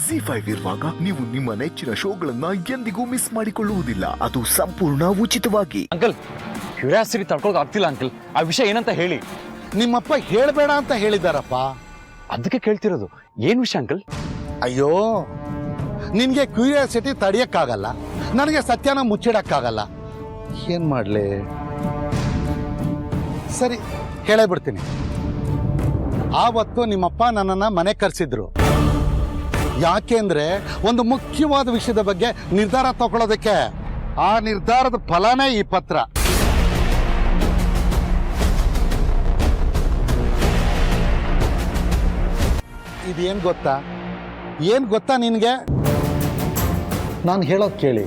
ZEE5 ಇರುವಾಗ ನೀವು ನಿಮ್ಮ ನೆಚ್ಚಿನ ಶೋಗಳನ್ನ ಎಂದಿಗೂ ಮಿಸ್ ಮಾಡಿಕೊಳ್ಳುವುದಿಲ್ಲ. ಅದು ಸಂಪೂರ್ಣ ಉಚಿತವಾಗಿ. ಅಂಕಲ್, ಕ್ಯೂರಿಯಾಸಿಟಿ ತಡ್ಕೊಳಕ್ ಆಗ್ತಿಲ್ಲ ಅಂಕಲ್. ಆ ವಿಷಯ ಏನಂತ ಹೇಳಿ. ನಿಮ್ಮಪ್ಪ ಹೇಳಬೇಡ ಅಂತ ಹೇಳಿದಾರಪ್ಪ. ಅದಕ್ಕೆ ಕೇಳ್ತಿರೋದು. ಏನ್ ವಿಷಯ ಅಂಕಲ್? ಅಯ್ಯೋ, ನಿನ್ಗೆ ಕ್ಯೂರಿಯಾಸಿಟಿ ತಡಿಯಕ್ಕಾಗಲ್ಲ, ನನಗೆ ಸತ್ಯನ ಮುಚ್ಚಿಡಕ್ಕಾಗಲ್ಲ. ಏನ್ ಮಾಡ್ಲಿ? ಸರಿ, ಹೇಳೇ ಬಿಡ್ತೀನಿ. ಆವತ್ತು ನಿಮ್ಮಪ್ಪ ನನ್ನನ್ನ ಮನೆ ಕರೆಸಿದ್ರು. ಯಾಕೆಂದ್ರೆ ಒಂದು ಮುಖ್ಯವಾದ ವಿಷಯದ ಬಗ್ಗೆ ನಿರ್ಧಾರ ತಗೊಳ್ಳೋದಕ್ಕೆ. ಆ ನಿರ್ಧಾರದ ಫಲನೇ ಈ ಪತ್ರ. ಇದೇನ್ ಗೊತ್ತಾ? ಏನ್ ಗೊತ್ತಾ ನಿನ್ಗೆ? ನಾನು ಹೇಳೋದು ಕೇಳಿ,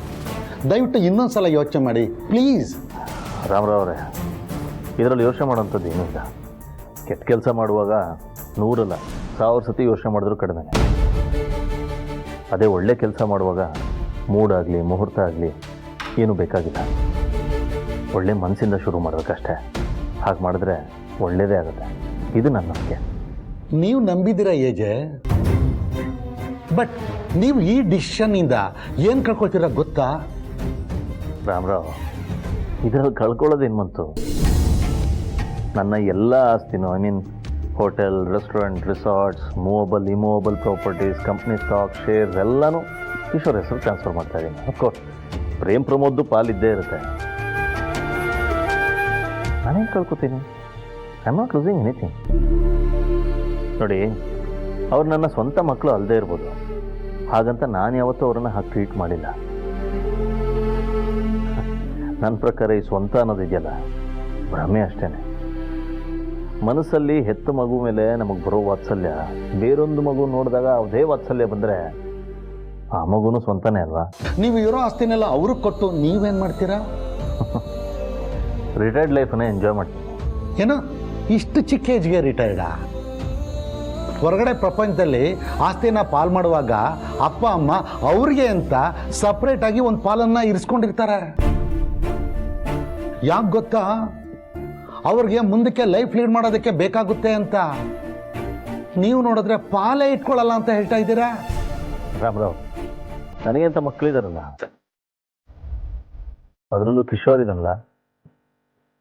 ದಯವಿಟ್ಟು ಇನ್ನೊಂದ್ಸಲ ಯೋಚನೆ ಮಾಡಿ ಪ್ಲೀಸ್. ರಾಮರಾವ್ ಅವರೇ, ಇದರಲ್ಲಿ ಯೋಚನೆ ಮಾಡೋಂಥದ್ದು ಏನಿಲ್ಲ. ಕೆಟ್ಟ ಕೆಲಸ ಮಾಡುವಾಗ 100 ಅಲ್ಲ 1000 ಸತಿ ಯೋಚನೆ ಮಾಡಿದ್ರು ಕಡಿಮೆ. ಅದೇ ಒಳ್ಳೆ ಕೆಲಸ ಮಾಡುವಾಗ ಮೂಡಾಗಲಿ ಮುಹೂರ್ತ ಆಗಲಿ ಏನೂ ಬೇಕಾಗಿಲ್ಲ. ಒಳ್ಳೆ ಮನಸ್ಸಿಂದ ಶುರು ಮಾಡಬೇಕಷ್ಟೇ. ಹಾಗೆ ಮಾಡಿದ್ರೆ ಒಳ್ಳೆಯದೇ ಆಗುತ್ತೆ. ಇದು ನನ್ನ ನಂಬಿಕೆ. ನೀವು ನಂಬಿದಿರ ಏಜೆ, ಬಟ್ ನೀವು ಈ ಡಿಸಿಷನ್ನಿಂದ ಏನು ಕಳ್ಕೊಳ್ತೀರ ಗೊತ್ತಾ? ರಾಮರಾವ್, ಇದರಲ್ಲಿ ಕಳ್ಕೊಳ್ಳೋದೇನು ಬಂತು? ನನ್ನ ಎಲ್ಲ ಆಸ್ತಿನೂ, I mean hotel, restaurant, resorts, movable immovable properties, company stock, shares ಎಲ್ಲನೂ ಕಿಶೋರ್ ಹೆಸರು ಟ್ರಾನ್ಸ್ಫರ್ ಮಾಡ್ತಾ ಇದ್ದೀನಿ. ಅಫ್ಕೋರ್ಸ್ ಪ್ರೇಮ್ ಪ್ರಮೋದ್ದು ಪಾಲಿದ್ದೇ ಇರುತ್ತೆ. ನಾನೇನು ಕಳ್ಕೊತೀನಿ? I am not losing anything. ನೋಡಿ, ಅವ್ರು ನನ್ನ ಸ್ವಂತ ಮಕ್ಕಳು ಅಲ್ಲದೆ ಇರ್ಬೋದು. ಹಾಗಂತ ನಾನು ಯಾವತ್ತೂ ಅವರನ್ನು ಹಾಗೆ ಟ್ರೀಟ್ ಮಾಡಿಲ್ಲ. ನನ್ನ ಪ್ರಕಾರ ಈ ಸ್ವಂತ ಅನ್ನೋದಿದೆಯಲ್ಲ, ಭ್ರಮೆ ಅಷ್ಟೇ. ಮನಸ್ಸಲ್ಲಿ ಹೆತ್ತ ಮಗು ಮೇಲೆ ನಮಗೆ ಬರೋ ವಾತ್ಸಲ್ಯ ಬೇರೊಂದು ಮಗು ನೋಡಿದಾಗ ಅದೇ ವಾತ್ಸಲ್ಯ ಬಂದರೆ ಆ ಮಗುನೂ ಸ್ವಂತನೇ ಅಲ್ವಾ? ನೀವು ಇರೋ ಆಸ್ತಿನೆಲ್ಲ ಅವ್ರಿಗೆ ಕೊಟ್ಟು ನೀವೇನು ಮಾಡ್ತೀರಾ? ರಿಟೈರ್ಡ್ ಲೈಫನ್ನೇ ಎಂಜಾಯ್ ಮಾಡ್ತೀನಿ. ಏನೋ ಇಷ್ಟು ಚಿಕ್ಕ ಏಜ್ಗೆ ರಿಟೈರ್ಡಾ? ಹೊರಗಡೆ ಪ್ರಪಂಚದಲ್ಲಿ ಆಸ್ತಿನ ಪಾಲು ಮಾಡುವಾಗ ಅಪ್ಪ ಅಮ್ಮ ಅವ್ರಿಗೆ ಅಂತ ಸಪ್ರೇಟಾಗಿ ಒಂದು ಪಾಲನ್ನು ಇರಿಸ್ಕೊಂಡಿರ್ತಾರೆ. ಯಾಕೆ ಗೊತ್ತಾ? ಅವ್ರಿಗೆ ಮುಂದಕ್ಕೆ ಲೈಫ್ ಲೀಡ್ ಮಾಡೋದಕ್ಕೆ ಬೇಕಾಗುತ್ತೆ ಅಂತ. ನೀವು ನೋಡಿದ್ರೆ ಪಾಲೇ ಇಟ್ಕೊಳ್ಳಲ್ಲ ಅಂತ ಹೇಳ್ತಾ ಇದ್ದೀರಾ. ರಾಮರಾವ್, ನನಗಂತ ಮಕ್ಕಳಿದಾರಲ್ಲ, ಅದರಲ್ಲೂ ಕಿಶೋರ್ ಇದಲ್ಲ,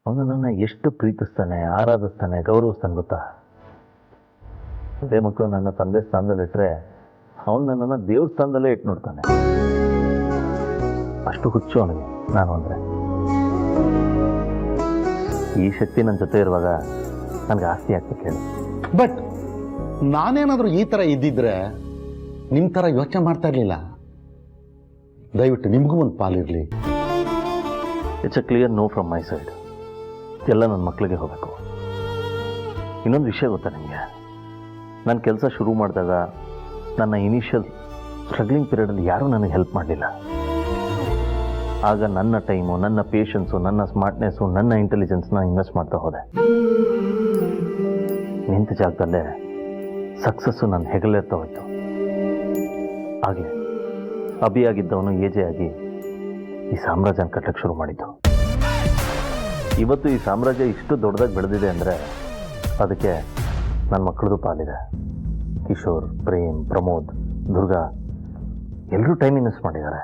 ಅವನು ನನ್ನ ಎಷ್ಟು ಪ್ರೀತಿಸ್ತಾನೆ, ಆರಾಧಿಸ್ತಾನೆ, ಗೌರವಿಸ್ತಾನೆ ಗೊತ್ತಾ? ಅದೇ ಮಕ್ಕಳು ನನ್ನ ತಂದೆ ಸ್ಥಾನದಲ್ಲಿಟ್ಟರೆ ಅವನು ನನ್ನನ್ನು ದೇವ್ರ ಸ್ಥಾನದಲ್ಲೇ ಇಟ್ಟು ನೋಡ್ತಾನೆ. ಅಷ್ಟು ಹುಚ್ಚು ಅವನಿಗೆ ನಾನು ಅಂದರೆ. ಈ ಶಕ್ತಿ ನನ್ನ ಜೊತೆ ಇರುವಾಗ ನನಗೆ ಆಸ್ತಿ ಆಗ್ತಕ್ಕೆ ಹೇಳಿ. ಬಟ್ ನಾನೇನಾದರೂ ಈ ಥರ ಇದ್ದಿದ್ರೆ ನಿಮ್ಮ ಥರ ಯೋಚನೆ ಮಾಡ್ತಾ ಇರಲಿಲ್ಲ. ದಯವಿಟ್ಟು ನಿಮಗೂ ಒಂದು ಪಾಲಿರಲಿ. It's a clear no from my side. ಎಲ್ಲ ನನ್ನ ಮಕ್ಕಳಿಗೆ ಹೋಗಬೇಕು. ಇನ್ನೊಂದು ವಿಷಯ ಗೊತ್ತಾ ನಿಮಗೆ? ನಾನು ಕೆಲಸ ಶುರು ಮಾಡಿದಾಗ ನನ್ನ ಇನಿಷಿಯಲ್ ಸ್ಟ್ರಗ್ಲಿಂಗ್ ಪೀರಿಯಡಲ್ಲಿ ಯಾರೂ ನನಗೆ ಹೆಲ್ಪ್ ಮಾಡಲಿಲ್ಲ. ಆಗ ನನ್ನ ಟೈಮು, ನನ್ನ ಪೇಷನ್ಸು, ನನ್ನ ಸ್ಮಾರ್ಟ್ನೆಸ್ಸು, ನನ್ನ ಇಂಟೆಲಿಜೆನ್ಸ್ನ ಇನ್ವೆಸ್ಟ್ ಮಾಡ್ತಾ ಹೋದೆ. ನಿಂತ ಜಾಗದಲ್ಲೇ ಸಕ್ಸಸ್ಸು ನನ್ನ ಹೆಗಲೇರ್ತಾ ಹೋಯ್ತು. ಹಾಗೆ ಅಭಿಯಾಗಿದ್ದವನು ಏಜೆ ಆಗಿ ಈ ಸಾಮ್ರಾಜ್ಯನ ಕಟ್ಟಕ್ಕೆ ಶುರು ಮಾಡಿದ್ದು. ಇವತ್ತು ಈ ಸಾಮ್ರಾಜ್ಯ ಇಷ್ಟು ದೊಡ್ಡದಾಗಿ ಬೆಳೆದಿದೆ ಅಂದರೆ ಅದಕ್ಕೆ ನನ್ನ ಮಕ್ಕಳದು ಪಾಲಿದೆ. ಕಿಶೋರ್, ಪ್ರೇಮ್, ಪ್ರಮೋದ್, ದುರ್ಗಾ ಎಲ್ಲರೂ ಟೈಮ್ ಇನ್ವೆಸ್ಟ್ ಮಾಡಿದ್ದಾರೆ.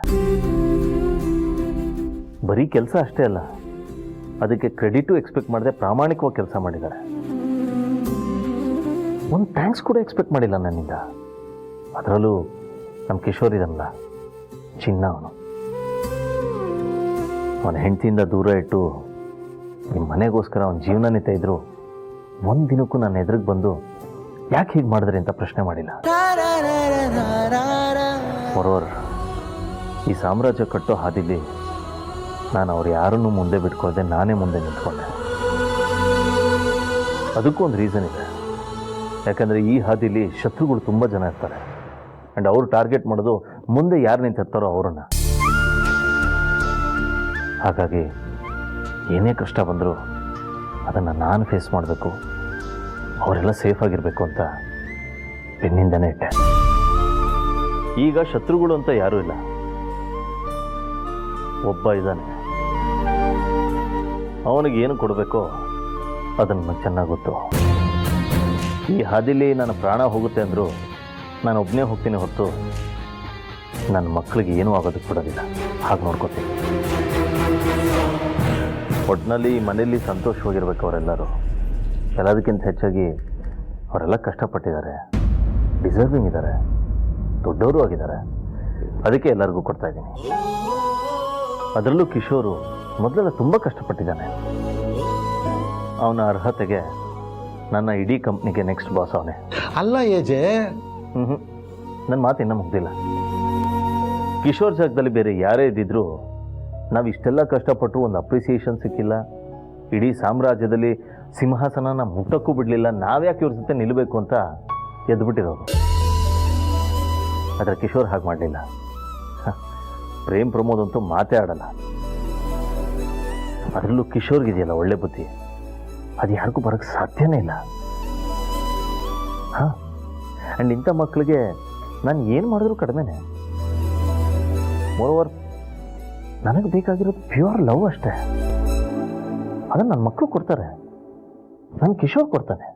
ಬರೀ ಕೆಲಸ ಅಷ್ಟೇ ಅಲ್ಲ, ಅದಕ್ಕೆ ಕ್ರೆಡಿಟು ಎಕ್ಸ್ಪೆಕ್ಟ್ ಮಾಡದೆ ಪ್ರಾಮಾಣಿಕವಾಗಿ ಕೆಲಸ ಮಾಡಿದ್ದಾರೆ. ಒಂದು ಥ್ಯಾಂಕ್ಸ್ ಕೂಡ ಎಕ್ಸ್ಪೆಕ್ಟ್ ಮಾಡಿಲ್ಲ ನನ್ನಿಂದ. ಅದರಲ್ಲೂ ನಮ್ಮ ಕಿಶೋರ್ ಇದಲ್ಲ, ಚಿನ್ನ. ಅವನ ಹೆಂಡತಿಯಿಂದ ದೂರ ಇಟ್ಟು ನಿಮ್ಮ ಮನೆಗೋಸ್ಕರ ಅವನ ಜೀವನನೇ ತೆಗೆದ್ರು ಒಂದು ದಿನಕ್ಕೂ ನನ್ನ ಎದುರಿಗೆ ಬಂದು ಯಾಕೆ ಹೀಗೆ ಮಾಡಿದ್ರಿ ಅಂತ ಪ್ರಶ್ನೆ ಮಾಡಿಲ್ಲ. ಮೊರೋವರ್, ಈ ಸಾಮ್ರಾಜ್ಯ ಕಟ್ಟೋ ಹಾದಿಲಿ ನಾನು ಅವ್ರು ಯಾರನ್ನೂ ಮುಂದೆ ಬಿಟ್ಕೊಳ್ಳದೆ ನಾನೇ ಮುಂದೆ ನಿಂತ್ಕೊಂಡೆ. ಅದಕ್ಕೂ ಒಂದು ರೀಸನ್ ಇದೆ. ಯಾಕಂದರೆ ಈ ಹಾದಿಲಿ ಶತ್ರುಗಳು ತುಂಬ ಜನ ಇರ್ತಾರೆ. ಆ್ಯಂಡ್ ಅವರು ಟಾರ್ಗೆಟ್ ಮಾಡೋದು ಮುಂದೆ ಯಾರು ನಿಂತಿರ್ತಾರೋ ಅವರನ್ನು. ಹಾಗಾಗಿ ಏನೇ ಕಷ್ಟ ಬಂದರೂ ಅದನ್ನು ನಾನು ಫೇಸ್ ಮಾಡಬೇಕು, ಅವರೆಲ್ಲ ಸೇಫಾಗಿರಬೇಕು ಅಂತ ಬೆನ್ನಿಂದನೇ ಇಟ್ಟೆ. ಈಗ ಶತ್ರುಗಳು ಅಂತ ಯಾರೂ ಇಲ್ಲ, ಒಬ್ಬ ಇದ್ದಾನೆ. ಅವನಿಗೆ ಏನು ಕೊಡಬೇಕೋ ಅದನ್ನು ಚೆನ್ನಾಗಿ ಗೊತ್ತು. ಈ ಹಾದಿಲಿ ನನ್ನ ಪ್ರಾಣ ಹೋಗುತ್ತೆ ಅಂದರೂ ನಾನು ಒಬ್ಬನೇ ಹೋಗ್ತೀನಿ ಹೊರತು ನನ್ನ ಮಕ್ಕಳಿಗೆ ಏನೂ ಆಗೋದಕ್ಕೆ ಬಿಡೋದಿಲ್ಲ. ಹಾಗೆ ನೋಡ್ಕೋತೀನಿ. ಒಟ್ಟಿನಲ್ಲಿ ಮನೆಯಲ್ಲಿ ಸಂತೋಷವಾಗಿರ್ಬೇಕು ಅವರೆಲ್ಲರೂ. ಎಲ್ಲದಕ್ಕಿಂತ ಹೆಚ್ಚಾಗಿ ಅವರೆಲ್ಲ ಕಷ್ಟಪಟ್ಟಿದ್ದಾರೆ, ಡಿಸರ್ವಿಂಗ್ ಇದ್ದಾರೆ, ದೊಡ್ಡವರು ಆಗಿದ್ದಾರೆ. ಅದಕ್ಕೆ ಎಲ್ಲರಿಗೂ ಕೊಡ್ತಾ ಇದ್ದೀನಿ. ಅದರಲ್ಲೂ ಕಿಶೋರು ಮೊದಲೆಲ್ಲ ತುಂಬ ಕಷ್ಟಪಟ್ಟಿದ್ದಾನೆ. ಅವನ ಅರ್ಹತೆಗೆ ನನ್ನ ಇಡೀ ಕಂಪ್ನಿಗೆ ನೆಕ್ಸ್ಟ್ ಬಾಸ್ ಅವನೇ. ಅಲ್ಲ ಏಜೆ, ನನ್ನ ಮಾತು ಇನ್ನೂ ಮುಗ್ದಿಲ್ಲ. ಕಿಶೋರ್ ಜಾಗದಲ್ಲಿ ಬೇರೆ ಯಾರೇ ಇದ್ದಿದ್ರು ನಾವು ಇಷ್ಟೆಲ್ಲ ಕಷ್ಟಪಟ್ಟು ಒಂದು ಅಪ್ರಿಸಿಯೇಷನ್ ಸಿಕ್ಕಿಲ್ಲ, ಇಡೀ ಸಾಮ್ರಾಜ್ಯದಲ್ಲಿ ಸಿಂಹಾಸನನ ಮುಟ್ಟಕ್ಕೂ ಬಿಡಲಿಲ್ಲ, ನಾವ್ಯಾಕೆ ಇವ್ರ ಜೊತೆ ನಿಲ್ಲಬೇಕು ಅಂತ ಎದ್ಬಿಟ್ಟಿರೋದು. ಆದರೆ ಕಿಶೋರ್ ಹಾಗೆ ಮಾಡಲಿಲ್ಲ. ಪ್ರೇಮ್ ಪ್ರಮೋದ್ ಅಂತೂ ಮಾತೇ ಆಡಲ್ಲ. ಅದರಲ್ಲೂ ಕಿಶೋರ್ಗಿದೆಯಲ್ಲ ಒಳ್ಳೆ ಬುದ್ಧಿ, ಅದು ಯಾರಿಗೂ ಬರೋಕ್ಕೆ ಸಾಧ್ಯನೇ ಇಲ್ಲ. ಹಾಂ, ಆ್ಯಂಡ್ ಇಂಥ ಮಕ್ಕಳಿಗೆ ನಾನು ಏನು ಮಾಡಿದ್ರು ಕಡಿಮೆನೆ. ಮೋರೋವರ್ ನನಗೆ ಬೇಕಾಗಿರೋದು ಪ್ಯೂರ್ ಲವ್ ಅಷ್ಟೇ. ಅದನ್ನು ನನ್ನ ಮಕ್ಕಳು ಕೊಡ್ತಾರೆ, ನನ್ನ ಕಿಶೋರ್ ಕೊಡ್ತಾನೆ.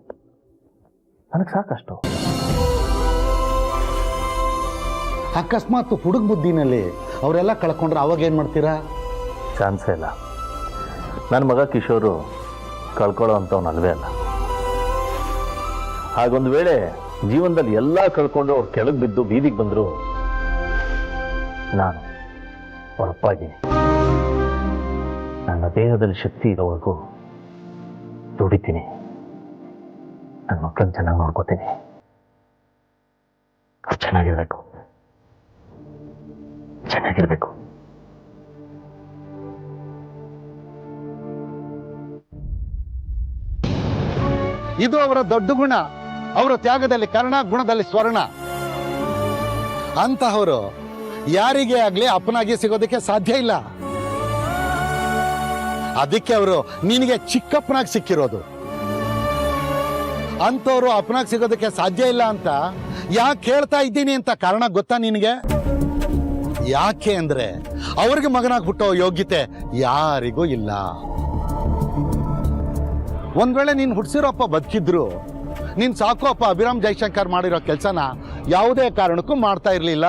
ನನಗೆ ಸಾಕಷ್ಟು. ಅಕಸ್ಮಾತ್ ಹುಡುಗ ಬುದ್ಧಿನಲ್ಲಿ ಅವರೆಲ್ಲ ಕಳ್ಕೊಂಡ್ರೆ ಅವಾಗ ಏನು ಮಾಡ್ತೀರಾ? ಚಾನ್ಸೇ ಇಲ್ಲ. ನನ್ನ ಮಗ ಕಿಶೋರು ಕಳ್ಕೊಳ್ಳೋ ಅಂಥವ್ನಲ್ವೇ ಅಲ್ಲ. ಹಾಗೊಂದು ವೇಳೆ ಜೀವನದಲ್ಲಿ ಎಲ್ಲ ಕಳ್ಕೊಂಡು ಅವ್ರು ಕೆಳಗೆ ಬಿದ್ದು ಬೀದಿಗೆ ಬಂದರು, ನಾನು ಹೊರಪಾಗಿದ್ದೀನಿ. ನನ್ನ ದೇಹದಲ್ಲಿ ಶಕ್ತಿ ಇರೋವರೆಗೂ ದುಡಿತೀನಿ, ನನ್ನ ಮಕ್ಕಳನ್ನ ಚೆನ್ನಾಗಿ ನೋಡ್ಕೋತೀನಿ. ಚೆನ್ನಾಗಿರ್ಬೇಕು. ಇದು ಅವರ ದೊಡ್ಡ ಗುಣ. ಅವರ ತ್ಯಾಗದಲ್ಲಿ ಕರ್ಣ, ಗುಣದಲ್ಲಿ ಸ್ವರ್ಣ. ಅಂತಹವರು ಯಾರಿಗೇ ಆಗ್ಲಿ ಅಪ್ಪನಾಗಿ ಸಿಗೋದಕ್ಕೆ ಸಾಧ್ಯ ಇಲ್ಲ. ಅದಕ್ಕೆ ಅವರು ನಿನಗೆ ಚಿಕ್ಕಪ್ಪನಾಗಿ ಸಿಕ್ಕಿರೋದು. ಅಂತವ್ರು ಅಪ್ಪನಾಗಿ ಸಿಗೋದಕ್ಕೆ ಸಾಧ್ಯ ಇಲ್ಲ ಅಂತ ಯಾಕೆ ಹೇಳ್ತಾ ಇದ್ದೀನಿ ಅಂತ ಕಾರಣ ಗೊತ್ತಾ ನಿನಗೆ? ಯಾಕೆ ಅಂದ್ರೆ ಅವ್ರಿಗೆ ಮಗನಾಗಿ ಹುಟ್ಟೋ ಯೋಗ್ಯತೆ ಯಾರಿಗೂ ಇಲ್ಲ. ಒಂದ್ ವೇಳೆ ನೀನ್ ಹುಡ್ಸಿರೋಪ್ಪ ಬದುಕಿದ್ರು, ನೀನ್ ಸಾಕು ಅಪ್ಪ ಅಭಿರಾಮ್ ಜೈಶಂಕರ್ ಮಾಡಿರೋ ಕೆಲಸನ ಯಾವುದೇ ಕಾರಣಕ್ಕೂ ಮಾಡ್ತಾ ಇರ್ಲಿಲ್ಲ.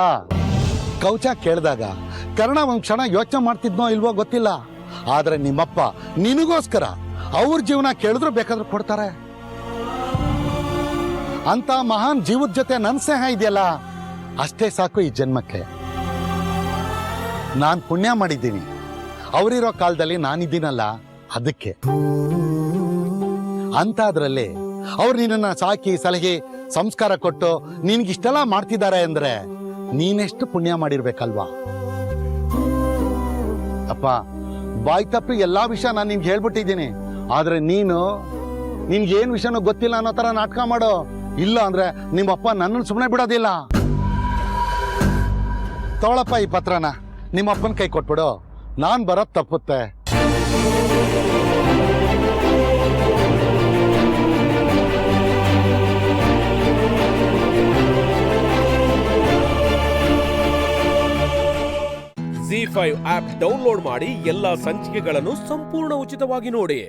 ಕೌಚ ಕೇಳಿದಾಗ ಕರ್ಣ ಒಂದ್ ಕ್ಷಣ ಯೋಚನೆ ಮಾಡ್ತಿದ್ನೋ ಇಲ್ವೋ ಗೊತ್ತಿಲ್ಲ. ಆದ್ರೆ ನಿಮ್ಮಪ್ಪ ನಿನಗೋಸ್ಕರ ಅವ್ರ ಜೀವನ ಕೇಳಿದ್ರು ಬೇಕಾದ್ರೂ ಕೊಡ್ತಾರೆ. ಅಂತ ಮಹಾನ್ ಜೀವದ ಜೊತೆ ನನ್ನ ಸ್ನೇಹ ಇದೆಯಲ್ಲ, ಅಷ್ಟೇ ಸಾಕು ಈ ಜನ್ಮಕ್ಕೆ. ನಾನು ಪುಣ್ಯ ಮಾಡಿದ್ದೀನಿ. ಅವರಿರೋ ಕಾಲದಲ್ಲಿ ನಾನಿದ್ದೀನಲ್ಲ, ಅದಕ್ಕೆ. ಅಂತಾದ್ರಲ್ಲಿ ಅವ್ರು ನಿನ್ನನ್ನು ಸಾಕಿ ಸಲಹೆ ಸಂಸ್ಕಾರ ಕೊಟ್ಟು ನಿನ್ಗಿಷ್ಟೆಲ್ಲ ಮಾಡ್ತಿದ್ದಾರೆ ಅಂದ್ರೆ ನೀನೆಷ್ಟು ಪುಣ್ಯ ಮಾಡಿರ್ಬೇಕಲ್ವಾ? ಅಪ್ಪ, ಬಾಯ್ ತಪ್ಪಿ ಎಲ್ಲಾ ವಿಷಯ ನಾನು ನಿನ್ಗೆ ಹೇಳ್ಬಿಟ್ಟಿದ್ದೀನಿ. ಆದ್ರೆ ನಿನ್ಗೇನ್ ವಿಷಯನೂ ಗೊತ್ತಿಲ್ಲ ಅನ್ನೋ ತರ ನಾಟಕ ಮಾಡೋ. ಇಲ್ಲ ಅಂದ್ರೆ ನಿಮ್ಮಪ್ಪ ನನ್ನನ್ನು ಸುಮ್ಮನೆ ಬಿಡೋದಿಲ್ಲ. ತಗೊಳಪ್ಪ ಈ ಪತ್ರನ, ನಿಮ್ಮಪ್ಪನ ಕೈ ಕೊಟ್ಬಿಡು. ನಾನ್ ಬರೋದ್ ತಪ್ಪುತ್ತೆ. ZEE5 ಆಪ್ ಡೌನ್ಲೋಡ್ ಮಾಡಿ ಎಲ್ಲಾ ಸಂಚಿಕೆಗಳನ್ನು ಸಂಪೂರ್ಣ ಉಚಿತವಾಗಿ ನೋಡಿ.